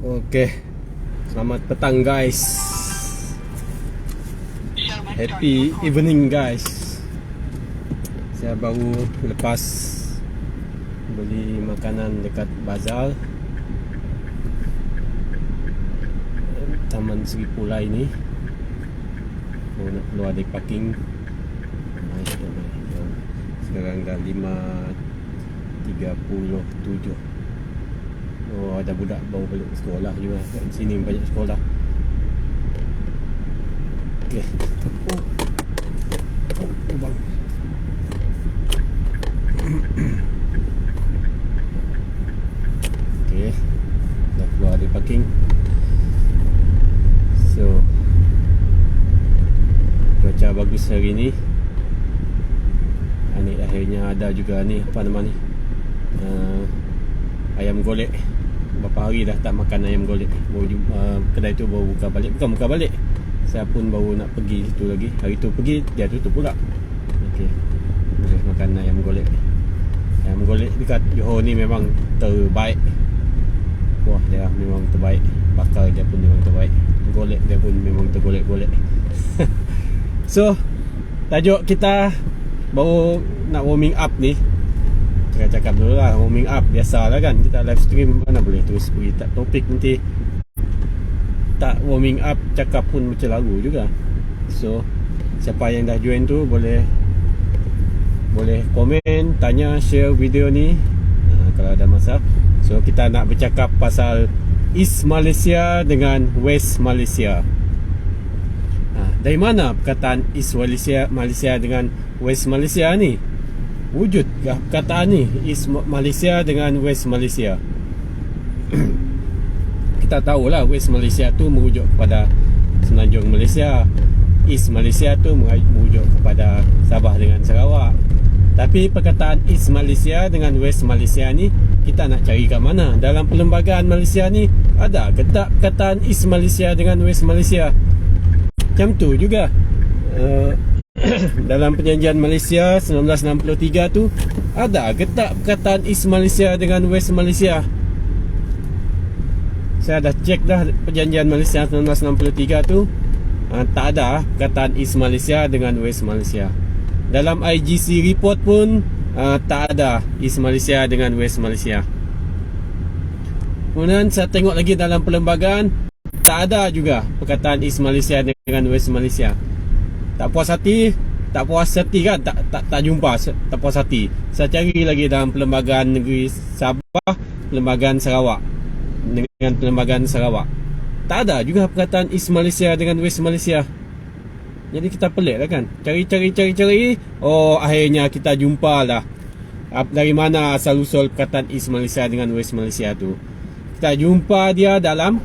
Oke, selamat petang guys. Happy evening guys. Saya baru lepas beli makanan dekat bazar Taman Seri Pulai ni. Mau nak keluar dari parking. Sekarang dah 5.37. Oh, ada budak baru balik sekolah juga. Kat sini banyak sekolah. Okey. Bang. Okey. Dah keluar dari parking. So, cuaca bagus hari ni. Akhirnya ada juga ni, apa nama ni, ayam golek. Berapa hari dah tak makan ayam golek. Kedai tu baru buka balik. Bukan buka balik, saya pun baru nak pergi situ lagi. Hari tu pergi, dia tutup pula. Okey, boleh makan ayam golek. Ayam golek dekat Johor ni memang terbaik. Wah, dia memang terbaik. Bakar dia pun memang terbaik. Golek dia pun memang tergolek-golek. So, tajuk kita baru nak warming up ni. Cakap dulu lah, warming up. Biasalah kan, kita live stream mana boleh terus pergi tak topik, nanti tak warming up cakap pun macam lagu juga. So, siapa yang dah join tu boleh komen, tanya, share video ni kalau ada masa. So, kita nak bercakap pasal East Malaysia dengan West Malaysia. Dari mana perkataan East Malaysia dengan West Malaysia ni? Wujud perkataan ni, East Malaysia dengan West Malaysia. Kita tahulah West Malaysia tu merujuk kepada Semenanjung Malaysia. East Malaysia tu merujuk kepada Sabah dengan Sarawak. Tapi perkataan East Malaysia dengan West Malaysia ni, kita nak cari kat mana? Dalam perlembagaan Malaysia ni, ada ke tak perkataan East Malaysia dengan West Malaysia? Macam tu juga. Dalam perjanjian Malaysia 1963 tu, ada ke tak perkataan East Malaysia dengan West Malaysia? Saya dah cek dah perjanjian Malaysia 1963 tu, tak ada perkataan East Malaysia dengan West Malaysia. Dalam IGC report pun tak ada East Malaysia dengan West Malaysia. Kemudian saya tengok lagi dalam perlembagaan, tak ada juga perkataan East Malaysia dengan West Malaysia. Tak puas hati kan, tak jumpa, tak puas hati. Saya cari lagi dalam perlembagaan negeri Sabah, perlembagaan Sarawak dengan perlembagaan Sarawak, tak ada juga perkataan East Malaysia dengan West Malaysia. Jadi kita pelik lah kan, cari. Oh, akhirnya kita jumpa lah dari mana asal usul perkataan East Malaysia dengan West Malaysia tu. Kita jumpa dia dalam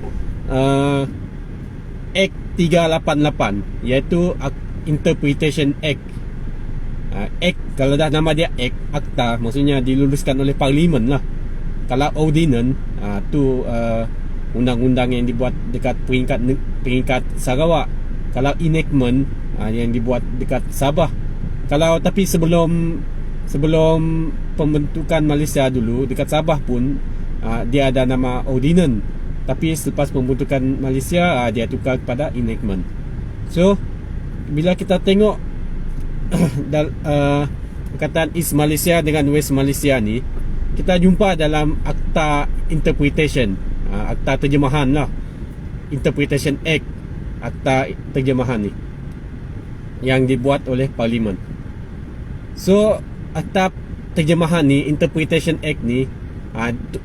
Act 388, iaitu Interpretation Act. Act, kalau dah nama dia Act, Akta, maksudnya diluluskan oleh Parlimen lah. Kalau Ordinance, tu undang-undang yang dibuat dekat peringkat Sarawak. Kalau Enactment, yang dibuat dekat Sabah. Tapi sebelum pembentukan Malaysia dulu, dekat Sabah pun dia ada nama Ordinance. Tapi selepas pembentukan Malaysia, dia tukar kepada Enactment. So, bila kita tengok perkataan East Malaysia dengan West Malaysia ni, kita jumpa dalam Akta Interpretation, Akta Terjemahan lah, Interpretation Act, Akta Terjemahan ni, yang dibuat oleh Parlimen. So, Akta Terjemahan ni, Interpretation Act ni,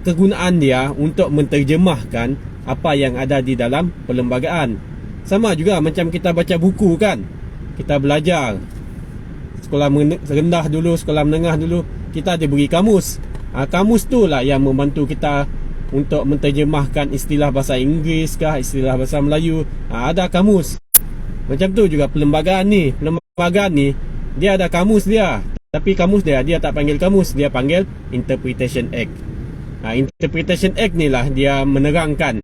kegunaan dia untuk menterjemahkan apa yang ada di dalam perlembagaan. Sama juga macam kita baca buku kan, kita belajar sekolah rendah dulu, sekolah menengah dulu, kita diberi kamus. Kamus tu lah yang membantu kita untuk menterjemahkan istilah bahasa Inggeris kah, istilah bahasa Melayu. Ada kamus. Macam tu juga perlembagaan ni. Perlembagaan ni, dia ada kamus dia. Tapi kamus dia tak panggil kamus, dia panggil Interpretation Act. Interpretation Act ni lah dia menerangkan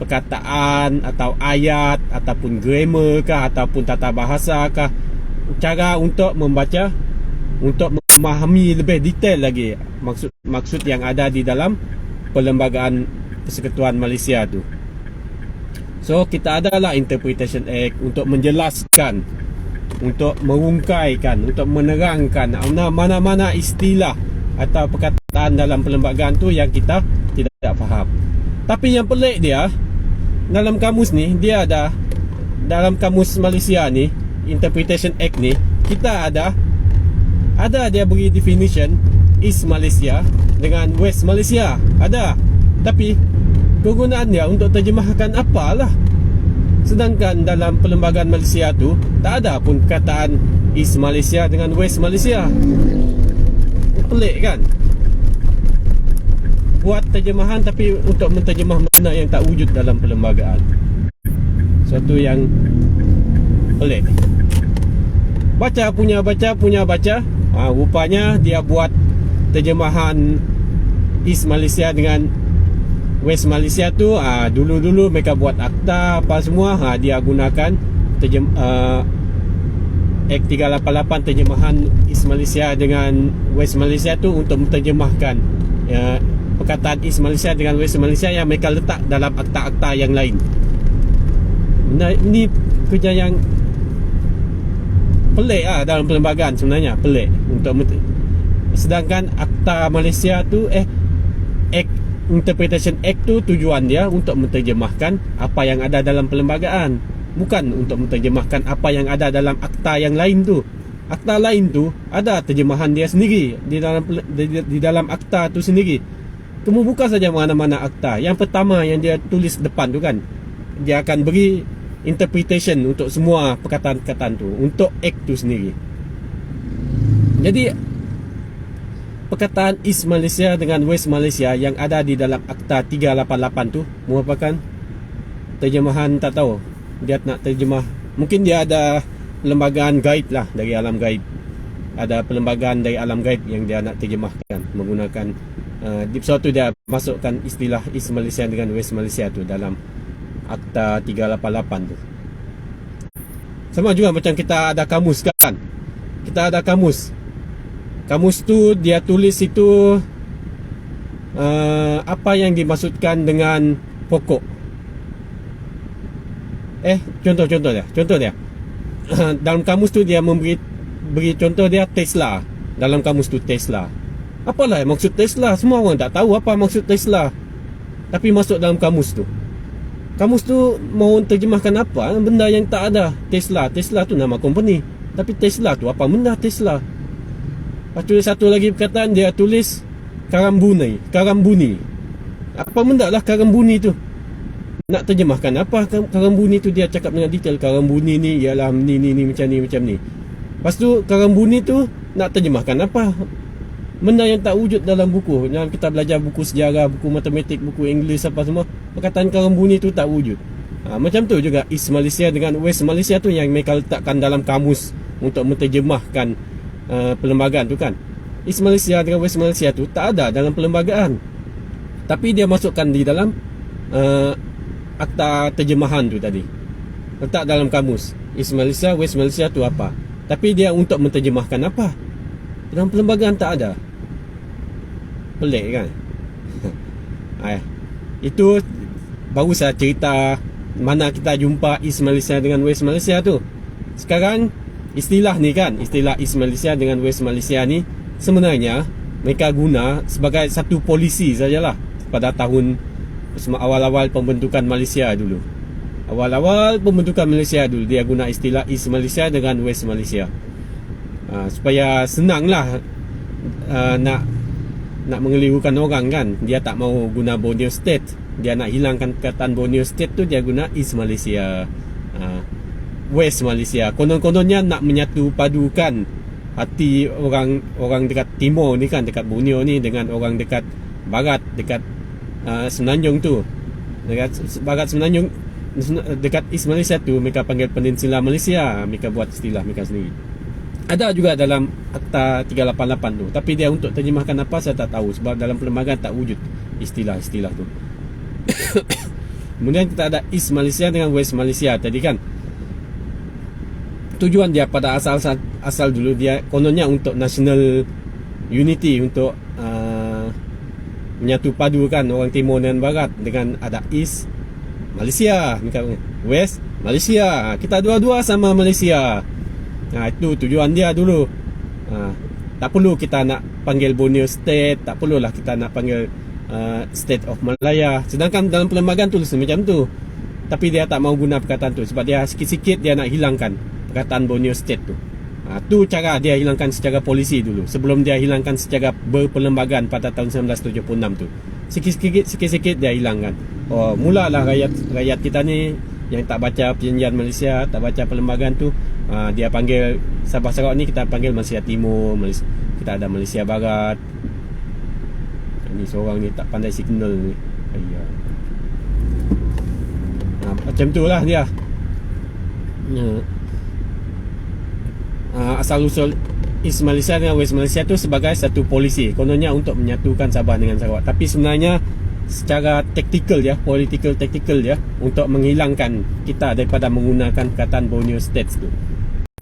perkataan atau ayat ataupun grammar kah, ataupun tata bahasa kah, cara untuk membaca, untuk memahami lebih detail lagi maksud yang ada di dalam Perlembagaan Persekutuan Malaysia tu. So kita adalah Interpretation Act untuk menjelaskan, untuk merungkaikan, untuk menerangkan mana-mana istilah atau perkataan dalam perlembagaan tu yang kita tidak faham. Tapi yang pelik dia, dalam kamus ni, dia ada, dalam kamus Malaysia ni, Interpretation Act ni, kita ada dia beri definition East Malaysia dengan West Malaysia. Ada. Tapi kegunaan dia untuk terjemahkan apalah. Sedangkan dalam perlembagaan Malaysia tu tak ada pun perkataan East Malaysia dengan West Malaysia. Pelik kan? Buat terjemahan tapi untuk menterjemah benda yang tak wujud dalam perlembagaan. Suatu yang pelik. Baca punya baca. Rupanya dia buat terjemahan East Malaysia dengan West Malaysia tu, dulu-dulu mereka buat akta apa semua, dia gunakan Act 388 terjemahan East Malaysia dengan West Malaysia tu untuk menterjemahkan perkataan East Malaysia dengan West Malaysia yang mereka letak dalam akta-akta yang lain. Ini kerja yang pelik dalam perlembagaan sebenarnya, pelik untuk sedangkan akta Malaysia tu Act Interpretation Act tu tujuan dia untuk menterjemahkan apa yang ada dalam perlembagaan, bukan untuk menterjemahkan apa yang ada dalam akta yang lain tu. Akta lain tu ada terjemahan dia sendiri di dalam akta tu sendiri. Kamu buka saja mana-mana akta. Yang pertama yang dia tulis depan tu kan, dia akan beri interpretation untuk semua perkataan-perkataan tu untuk act tu sendiri. Jadi perkataan East Malaysia dengan West Malaysia yang ada di dalam akta 388 tu merupakan terjemahan, tak tahu dia nak terjemah, mungkin dia ada perlembagaan gaib lah dari alam gaib, ada perlembagaan dari alam gaib yang dia nak terjemahkan menggunakan di suatu dia masukkan istilah East Malaysia dengan West Malaysia tu dalam akta 388 tu. Sama juga macam kita ada kamus kan, kita ada kamus tu dia tulis itu apa yang dimaksudkan dengan pokok. Contoh dia dalam kamus tu dia beri contoh dia Tesla. Dalam kamus tu Tesla, apalah maksud Tesla? Semua orang tak tahu apa maksud Tesla, tapi masuk dalam kamus tu. Kamus tu mau terjemahkan apa? Benda yang tak ada. Tesla tu nama company, tapi Tesla tu apa benda Tesla? Lepas tu satu lagi perkataan dia tulis karambuni. Apa benda lah karambuni tu? Nak terjemahkan apa karambuni tu? Dia cakap dengan detail, karambuni ni ialah ni macam ni. Lepas tu karambuni tu nak terjemahkan apa? Benda yang tak wujud dalam buku. Yang kita belajar buku sejarah, buku matematik, buku English apa semua, perkataan karambuni tu tak wujud. Macam tu juga East Malaysia dengan West Malaysia tu yang mereka letakkan dalam kamus untuk menterjemahkan perlembagaan tu kan. East Malaysia dengan West Malaysia tu tak ada dalam perlembagaan, tapi dia masukkan di dalam akta terjemahan tu tadi, letak dalam kamus East Malaysia, West Malaysia tu apa, tapi dia untuk menterjemahkan apa dalam perlembagaan tak ada. Pelik kan? Itu baru saya cerita mana kita jumpa East Malaysia dengan West Malaysia tu. Sekarang istilah ni kan, istilah East Malaysia dengan West Malaysia ni sebenarnya mereka guna sebagai satu polisi sajalah pada tahun awal-awal pembentukan Malaysia dulu. Awal-awal pembentukan Malaysia dulu dia guna istilah East Malaysia dengan West Malaysia. Supaya senanglah nak mengelirukan orang kan. Dia tak mau guna Borneo State, dia nak hilangkan perkataan Borneo State tu, dia guna East Malaysia, West Malaysia. Konon-kononnya nak menyatu padukan hati orang dekat timur ni kan, dekat Borneo ni dengan orang dekat barat, dekat Semenanjung tu, dekat barat Semenanjung, dekat East Malaysia tu mereka panggil Peninsula Malaysia. Mereka buat istilah mereka sendiri. Ada juga dalam akta 388 tu, tapi dia untuk terjemahkan apa saya tak tahu, sebab dalam perlembagaan tak wujud istilah-istilah tu. Kemudian kita ada East Malaysia dengan West Malaysia tadi kan. Tujuan dia pada asal dulu dia kononnya untuk national unity, untuk menyatu padukan orang timur dan barat, dengan ada East Malaysia, West Malaysia. Kita dua-dua sama Malaysia. Itu tujuan dia dulu. Tak perlu kita nak panggil Borneo State, tak perlulah kita nak panggil State of Malaya. Sedangkan dalam perlembagaan tulis macam tu. Tapi dia tak mau guna perkataan tu sebab dia sikit-sikit dia nak hilangkan perkataan Borneo State tu. Tu cara dia hilangkan secara polisi dulu, sebelum dia hilangkan secara berperlembagaan pada tahun 1976 tu. Sikit-sikit dia hilangkan. Mulalah rakyat kita ni yang tak baca perjanjian Malaysia, tak baca perlembagaan tu, dia panggil Sabah Sarawak ni kita panggil Malaysia Timur, kita ada Malaysia Barat. Ni seorang ni tak pandai signal ni. Macam tu lah dia. Asal-usul East Malaysia dengan West Malaysia tu sebagai satu polisi, kononnya untuk menyatukan Sabah dengan Sarawak. Tapi sebenarnya secara taktikal ya, political tactical ya, untuk menghilangkan kita daripada menggunakan perkataan Borneo States tu.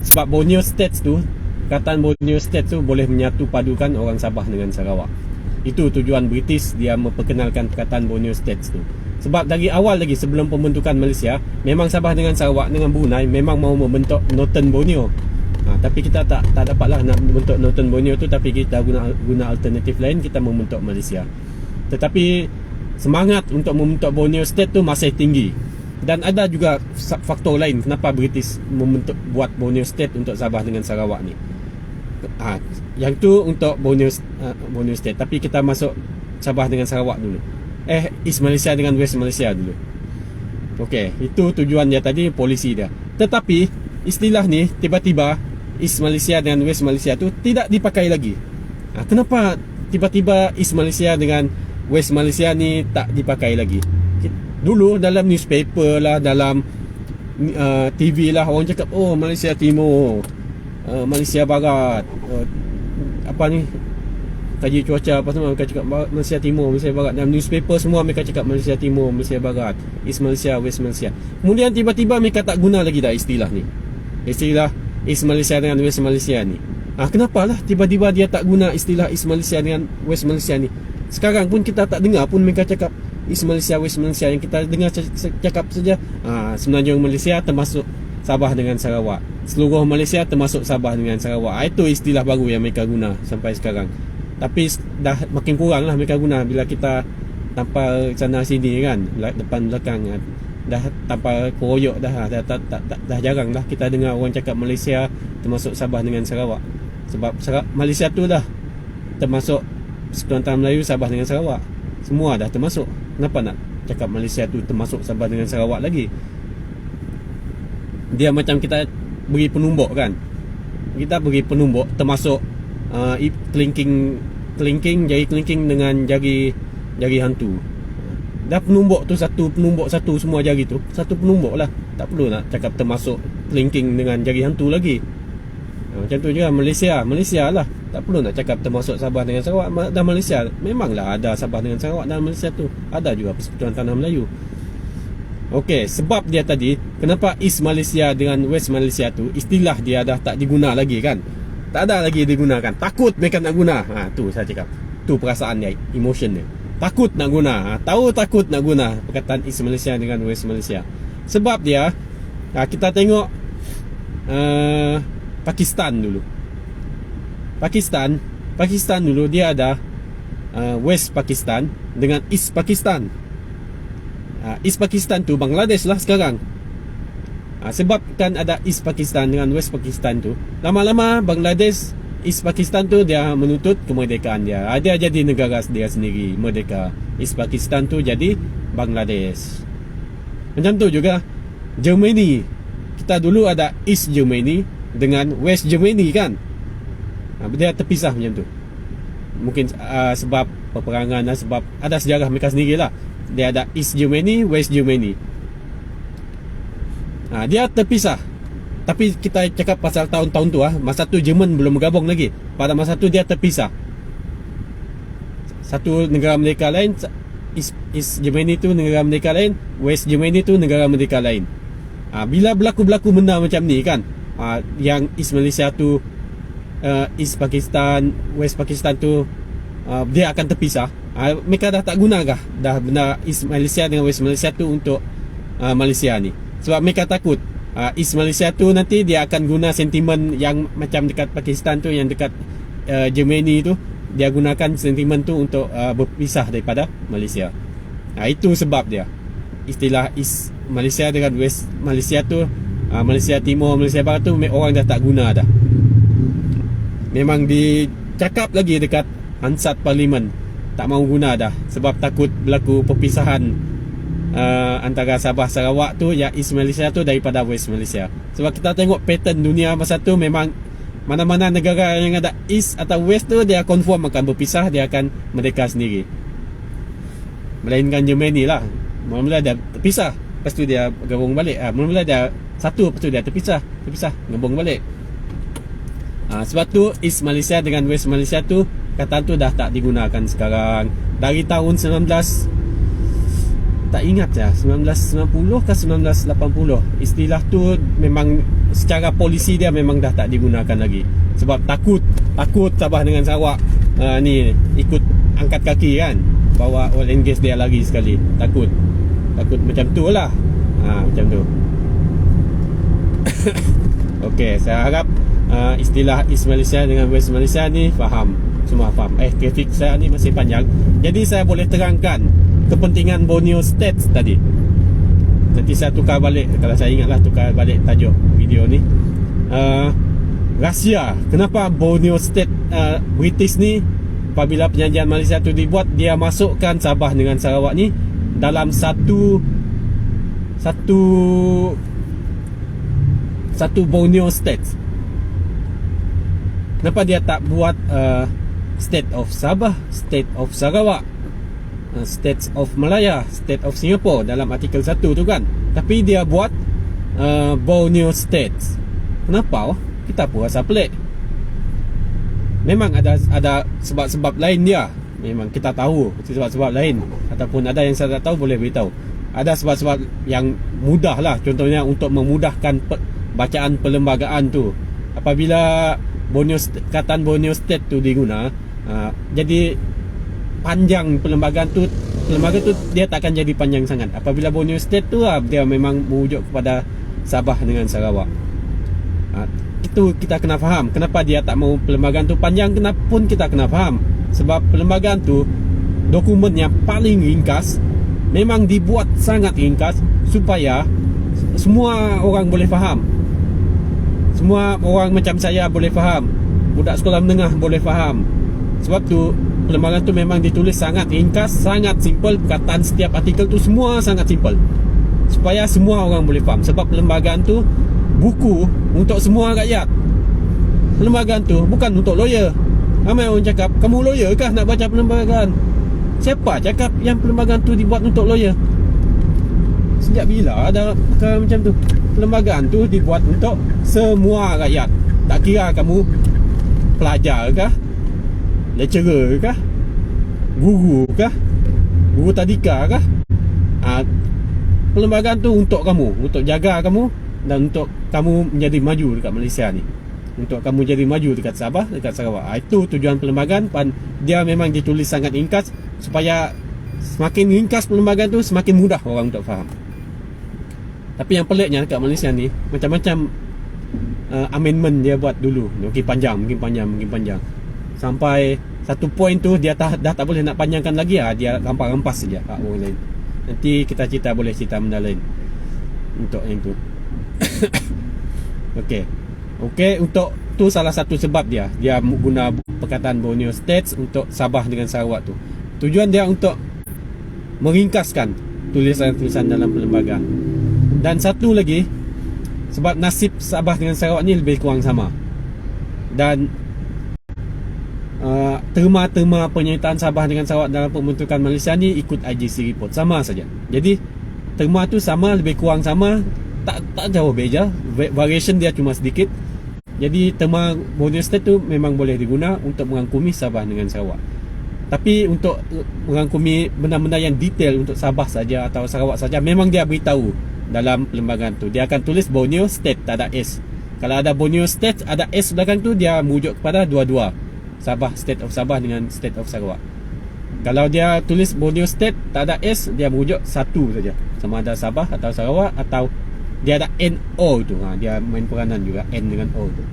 Sebab Borneo States tu, perkataan Borneo States tu boleh menyatu padukan orang Sabah dengan Sarawak. Itu tujuan British dia memperkenalkan perkataan Borneo States tu. Sebab dari awal lagi sebelum pembentukan Malaysia, memang Sabah dengan Sarawak dengan Brunei memang mau membentuk Northern Borneo. Tapi kita tak dapatlah nak membentuk Northern Borneo tu, tapi kita guna alternatif lain, kita membentuk Malaysia. Tetapi semangat untuk membentuk Borneo State tu masih tinggi. Dan ada juga faktor lain kenapa British buat Borneo State untuk Sabah dengan Sarawak ni. Yang tu untuk Borneo State, tapi kita masuk Sabah dengan Sarawak dulu. East Malaysia dengan West Malaysia dulu. Okey, itu tujuan dia tadi, polisi dia. Tetapi istilah ni tiba-tiba East Malaysia dengan West Malaysia tu tidak dipakai lagi. Kenapa tiba-tiba East Malaysia dengan West Malaysia ni tak dipakai lagi? Dulu dalam newspaper lah, dalam TV lah, orang cakap Malaysia Timur, Malaysia Barat, apa ni, kaji cuaca apa semua, mereka cakap Malaysia Timur, Malaysia Barat. Dalam newspaper semua mereka cakap Malaysia Timur, Malaysia Barat, East Malaysia, West Malaysia. Kemudian tiba-tiba mereka tak guna lagi dah istilah ni, istilah East Malaysia dengan West Malaysia ni. Kenapa lah tiba-tiba dia tak guna istilah East Malaysia dengan West Malaysia ni? Sekarang pun kita tak dengar pun mereka cakap East Malaysia, West Malaysia. Yang kita dengar cakap saja semenanjung Malaysia termasuk Sabah dengan Sarawak, seluruh Malaysia termasuk Sabah dengan Sarawak. Itu istilah baru yang mereka guna sampai sekarang. Tapi dah makin kurang lah mereka guna bila kita tampal sana sini kan, depan belakang, dah tampal keroyok dah jarang dah kita dengar orang cakap Malaysia termasuk Sabah dengan Sarawak. Sebab Malaysia tu dah termasuk Persekutuan Tanah Melayu, Sabah dengan Sarawak, semua dah termasuk. Kenapa nak cakap Malaysia tu termasuk Sabah dengan Sarawak lagi? Dia macam kita beri penumbuk kan, kita beri penumbuk termasuk jari kelingking dengan jari hantu. Dah penumbuk tu satu semua jari tu satu penumbuk lah. Tak perlu nak cakap termasuk kelingking dengan jari hantu lagi. Macam tu juga Malaysia lah. Tak perlu nak cakap termasuk Sabah dengan Sarawak dan Malaysia. Memanglah ada Sabah dengan Sarawak dan Malaysia tu. Ada juga Persekutuan Tanah Melayu. Okey, sebab dia tadi kenapa East Malaysia dengan West Malaysia tu istilah dia dah tak diguna lagi kan? Tak ada lagi digunakan. Takut mereka nak guna. Tu saya cakap. Tu perasaan dia, emotion dia. Takut nak guna. Tahu takut nak guna perkataan East Malaysia dengan West Malaysia. Sebab dia kita tengok Pakistan dulu. Pakistan dulu dia ada West Pakistan dengan East Pakistan. East Pakistan tu Bangladesh lah sekarang. Sebab kan ada East Pakistan dengan West Pakistan tu, lama-lama Bangladesh, East Pakistan tu dia menuntut kemerdekaan dia. Dia jadi negara dia sendiri, merdeka. East Pakistan tu jadi Bangladesh. Macam tu juga Germany. Kita dulu ada East Germany dengan West Germany kan. Dia terpisah macam tu. Mungkin sebab peperangan, sebab ada sejarah mereka sendiri lah. Dia ada East Germany, West Germany. Dia terpisah. Tapi kita cakap pasal tahun-tahun tu masa tu Jerman belum bergabung lagi. Pada masa tu dia terpisah. Satu negara merdeka lain, East Germany tu negara merdeka lain, West Germany tu negara merdeka lain. Bila berlaku benda macam ni kan, yang East Malaysia tu, East Pakistan, West Pakistan tu dia akan terpisah. Mereka dah tak guna kah dah benda East Malaysia dengan West Malaysia tu untuk Malaysia ni? Sebab mereka takut East Malaysia tu nanti dia akan guna sentimen yang macam dekat Pakistan tu, yang dekat Germany tu, dia gunakan sentimen tu untuk berpisah daripada Malaysia. Itu sebab dia istilah East Malaysia dengan West Malaysia tu, Malaysia Timur, Malaysia Barat tu orang dah tak guna dah. Memang dicakap lagi dekat Hansard Parlimen, tak mau guna dah sebab takut berlaku perpisahan antara Sabah Sarawak tu, ya East Malaysia tu daripada West Malaysia. Sebab kita tengok pattern dunia masa tu, memang mana-mana negara yang ada East atau West tu dia confirm akan berpisah, dia akan merdeka sendiri. Melainkan Germany lah, mula-mula dia terpisah, lepas tu dia gabung balik. Mula-mula dia satu, lepas tu dia terpisah, gabung balik. Sebab tu East Malaysia dengan West Malaysia tu, kataan tu dah tak digunakan sekarang. Dari tahun 1990 ke 1980, istilah tu memang secara polisi dia memang dah tak digunakan lagi. Sebab takut Sabah dengan Sarawak ni ikut angkat kaki kan, bawa oil and gas dia lagi sekali. Takut macam tu lah. Macam tu. Okey, saya harap istilah East Malaysia dengan West Malaysia ni faham. Semua faham. Grafik saya ni masih panjang, jadi saya boleh terangkan kepentingan Borneo State tadi. Nanti saya tukar balik, kalau saya ingatlah tukar balik tajuk video ni. Rahsia kenapa Borneo State British ni, apabila perjanjian Malaysia tu dibuat, dia masukkan Sabah dengan Sarawak ni dalam satu Borneo State. Kenapa dia tak buat State of Sabah, State of Sarawak, States of Malaya, State of Singapore dalam artikel 1 tu kan? Tapi dia buat Borneo States. Kenapa? Kita pun rasa pelik. Memang ada sebab-sebab lain dia. Memang kita tahu sebab-sebab lain, ataupun ada yang saya tak tahu boleh beritahu. Ada sebab-sebab yang mudah lah. Contohnya untuk memudahkan bacaan perlembagaan tu. Apabila kataan Borneo State tu diguna, jadi panjang perlembagaan tu dia takkan jadi panjang sangat. Apabila Borneo State tu dia memang merujuk kepada Sabah dengan Sarawak. Itu kita kena faham kenapa dia tak mau perlembagaan tu panjang. Kenapa pun kita kena faham, sebab perlembagaan tu dokumen yang paling ringkas, memang dibuat sangat ringkas supaya semua orang boleh faham. Semua orang macam saya boleh faham, budak sekolah menengah boleh faham. Sebab tu perlembagaan tu memang ditulis sangat ringkas, sangat simple. Perkataan setiap artikel tu semua sangat simple, supaya semua orang boleh faham. Sebab perlembagaan tu buku untuk semua rakyat. Perlembagaan tu bukan untuk lawyer. Ramai orang cakap, kamu lawyer kah nak baca perlembagaan? Siapa cakap yang perlembagaan tu dibuat untuk lawyer? Sejak bila ada perkara macam tu? Perlembagaan tu dibuat untuk semua rakyat. Tak kira kamu pelajar kah, lecturer kah, guru kah, guru tadika kah. Perlembagaan tu untuk kamu, untuk jaga kamu dan untuk kamu menjadi maju dekat Malaysia ni, untuk kamu jadi maju dekat Sabah, dekat Sarawak. Itu tujuan perlembagaan. Dia memang ditulis sangat ringkas, supaya semakin ringkas perlembagaan tu semakin mudah orang untuk faham. Tapi yang peliknya dekat Malaysia ni, macam-macam amendment dia buat dulu. Makin panjang, sampai satu point tu dia dah tak boleh nak panjangkan lagi. Dia rampas saja hak orang lain. Nanti kita boleh cerita benda lain untuk yang tu. Okey, untuk tu salah satu sebab dia guna perkataan Borneo States untuk Sabah dengan Sarawak tu. Tujuan dia untuk meringkaskan tulisan-tulisan dalam perlembagaan. Dan satu lagi, sebab nasib Sabah dengan Sarawak ni lebih kurang sama. Dan terma-terma penyertaan Sabah dengan Sarawak dalam pembentukan Malaysia ni ikut IGC report, sama saja. Jadi terma tu sama, lebih kurang sama, tak jauh beza. Variation dia cuma sedikit. Jadi terma Borneo State tu memang boleh diguna untuk merangkumi Sabah dengan Sarawak. Tapi untuk merangkumi benda-benda yang detail untuk Sabah saja atau Sarawak saja, memang dia beritahu dalam perlembagaan tu. Dia akan tulis Borneo State, tak ada S. Kalau ada Borneo State ada S belakang tu, dia merujuk kepada dua-dua, Sabah, State of Sabah dengan State of Sarawak. Kalau dia tulis Borneo State tak ada S, dia merujuk satu saja, sama ada Sabah atau Sarawak, atau dia ada NO tu. Dia main peranan juga N dengan O tu.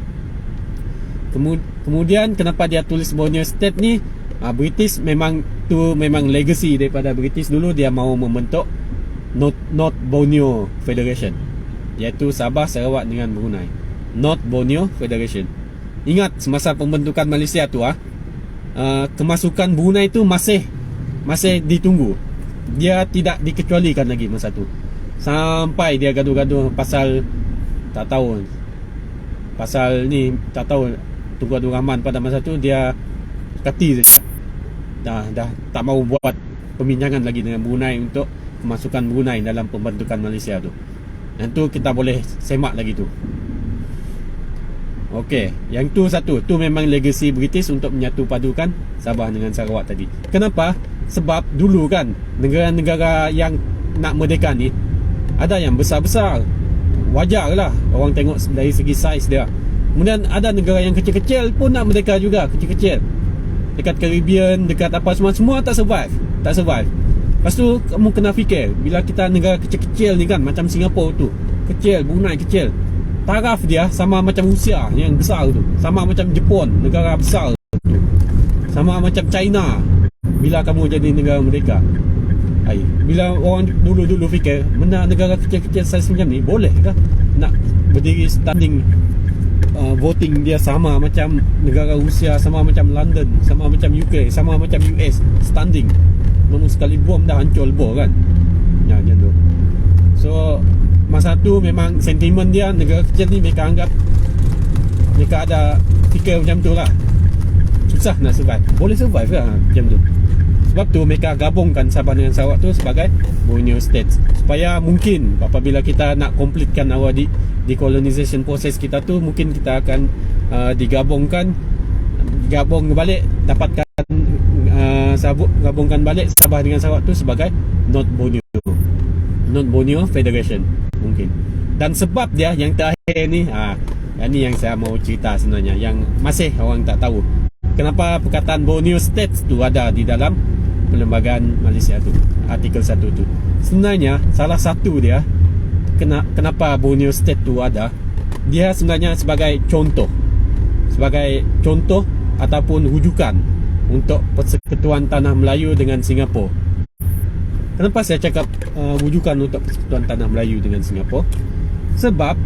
Kemudian kenapa dia tulis Borneo State ni? British memang legacy daripada British dulu. Dia mau membentuk North Borneo Federation, iaitu Sabah, Sarawak dengan Brunei. North Borneo Federation. Ingat semasa pembentukan Malaysia tu kemasukan Brunei tu masih ditunggu. Dia tidak dikecualikan lagi masa tu. Sampai dia gaduh-gaduh pasal Tunku Abdul Rahman pada masa tu dia kati saja. Dah tak mau buat pembincangan lagi dengan Brunei untuk kemasukan Brunei dalam pembentukan Malaysia tu. Dan tu kita boleh semak lagi tu. Okey, yang tu satu, tu memang legacy British untuk menyatu padukan Sabah dengan Sarawak tadi. Kenapa? Sebab dulu kan negara-negara yang nak merdeka ni ada yang besar-besar. Wajar lah orang tengok dari segi saiz dia. Kemudian ada negara yang kecil-kecil pun nak merdeka juga, kecil-kecil. Dekat Caribbean, dekat apa semua tak survive. Lepas tu kamu kena fikir, bila kita negara kecil-kecil ni kan, macam Singapura tu, kecil, Brunei kecil, taraf dia sama macam Rusia yang besar tu, sama macam Jepun, negara besar tu, sama macam China bila kamu jadi negara merdeka. Bila orang dulu fikir, mana negara kecil-kecil saiz macam ni boleh ke nak berdiri standing voting dia sama macam negara Rusia, sama macam London, sama macam UK, sama macam US standing. Namun sekali bom dah hancur lebur kan. Ya macam tu. So masa tu memang sentimen dia, negara kecil ni mereka anggap mereka ada fikir macam tu lah. Susah nak survive. Boleh survive lah macam tu. Sebab tu mereka gabungkan Sabah dengan Sarawak tu sebagai Borneo States, supaya mungkin apabila kita nak completekan awal decolonization proses kita tu, mungkin kita akan digabung balik, dapatkan gabungkan balik Sabah dengan Sarawak tu sebagai North Borneo Federation mungkin. Dan sebab dia yang terakhir ni, ini yang saya mau cerita sebenarnya, yang masih orang tak tahu kenapa perkataan Borneo States tu ada di dalam Perlembagaan Malaysia tu, artikel 1 tu. Sebenarnya salah satu dia kenapa Borneo State tu ada, dia sebenarnya sebagai contoh ataupun rujukan untuk persekutuan tanah Melayu dengan Singapura. Kenapa saya cakap rujukan untuk persekutuan tanah Melayu dengan Singapura? Sebab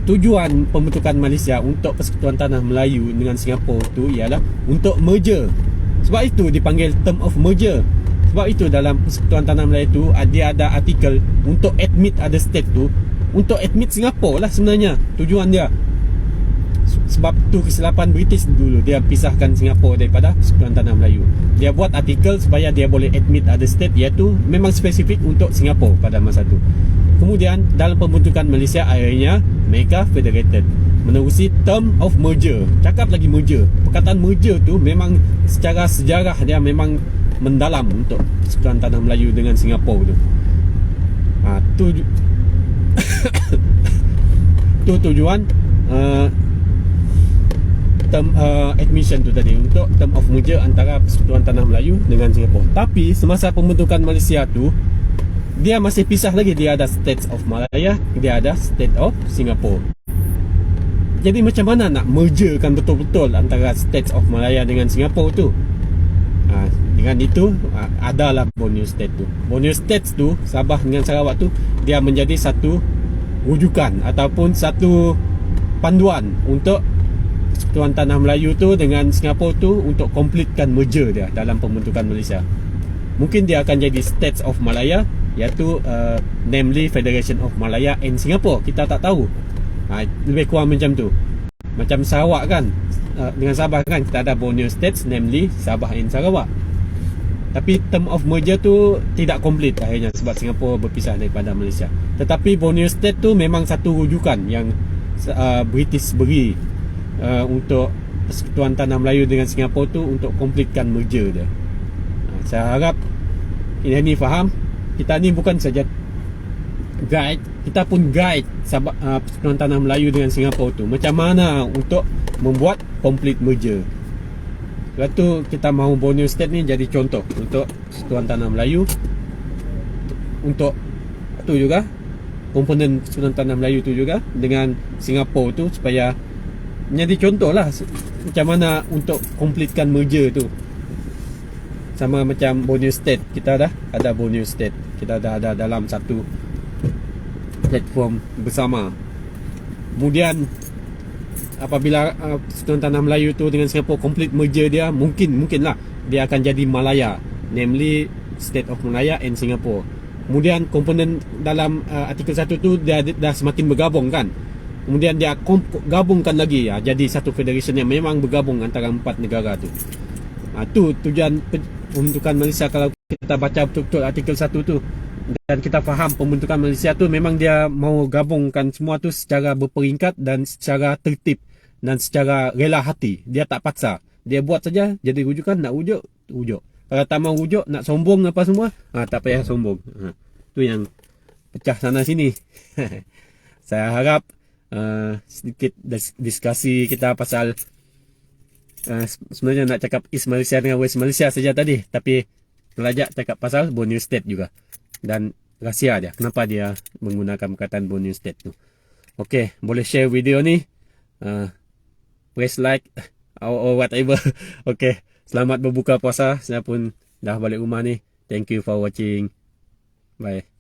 tujuan pembentukan Malaysia untuk persekutuan tanah Melayu dengan Singapura tu ialah untuk merger. Sebab itu dipanggil term of merger. Sebab itu dalam persekutuan tanah Melayu tu dia ada artikel untuk admit other state tu, untuk admit Singapura lah sebenarnya tujuan dia. Sebab tu kesilapan British dulu, dia pisahkan Singapura daripada persekutuan tanah Melayu. Dia buat artikel supaya dia boleh admit other state, iaitu memang spesifik untuk Singapura pada masa tu. Kemudian dalam pembentukan Malaysia akhirnya mereka federated menerusi term of merger. Cakap lagi merger, perkataan merger tu memang secara sejarah dia memang mendalam untuk persekutuan tanah Melayu dengan Singapura tu. Tu tujuan term admission tu tadi, untuk term of merger antara persekutuan tanah Melayu dengan Singapura. Tapi semasa pembentukan Malaysia tu, dia masih pisah lagi. Dia ada States of Malaya, dia ada State of Singapore. Jadi macam mana nak mergerkan betul-betul antara States of Malaya dengan Singapura tu? Dengan itu adalah Borneo State tu. Borneo States tu, Sabah dengan Sarawak tu, dia menjadi satu rujukan ataupun satu panduan untuk persekutuan tanah Melayu tu dengan Singapura tu untuk completekan merger dia dalam pembentukan Malaysia. Mungkin dia akan jadi States of Malaya, iaitu namely Federation of Malaya and Singapore. Kita tak tahu. Lebih kurang macam tu. Macam Sarawak kan, dengan Sabah kan, kita ada Borneo States, namely Sabah and Sarawak. Tapi term of merger tu tidak complete akhirnya sebab Singapura berpisah daripada Malaysia. Tetapi Borneo State tu memang satu rujukan yang British beri untuk persekutuan tanah Melayu dengan Singapura tu untuk completekan merger dia. Saya harap ini faham. Kita ni bukan saja guide, kita pun guide persekutuan tanah Melayu dengan Singapura tu macam mana untuk membuat complete merger. Lepas tu kita mahu Borneo State ni jadi contoh untuk Persekutuan Tanah Melayu, untuk tu juga komponen Persekutuan Tanah Melayu tu juga dengan Singapura tu, supaya jadi contoh lah macam mana untuk komplitkan merger tu. Sama macam Borneo State, kita dah ada Borneo State, kita dah ada dalam satu platform bersama. Kemudian apabila Persekutuan Tanah Melayu tu dengan Singapura complete merger dia, mungkinlah dia akan jadi Malaya, namely State of Malaya and Singapore. Kemudian komponen dalam artikel 1 tu dia dah semakin bergabung kan. Kemudian dia gabungkan lagi jadi satu federation yang memang bergabung antara 4 negara tu. Tu tujuan pembentukan Malaysia. Kalau kita baca betul-betul artikel 1 tu dan kita faham pembentukan Malaysia tu, memang dia mau gabungkan semua tu secara berperingkat dan secara tertib dan secara rela hati. Dia tak paksa, dia buat saja. Jadi rujukan nak rujuk, rujuk. Kalau tak mau rujuk, nak sombong apa semua, tak payah sombong. Tu yang pecah sana sini. Saya harap sedikit diskusi kita pasal sebenarnya nak cakap East Malaysia dengan West Malaysia saja tadi, tapi terlajak cakap pasal Borneo State juga dan rahsia dia, kenapa dia menggunakan perkataan Borneo State tu. Okey, boleh share video ni, press like or whatever. Okey, selamat berbuka puasa. Saya pun dah balik rumah ni. Thank you for watching. Bye.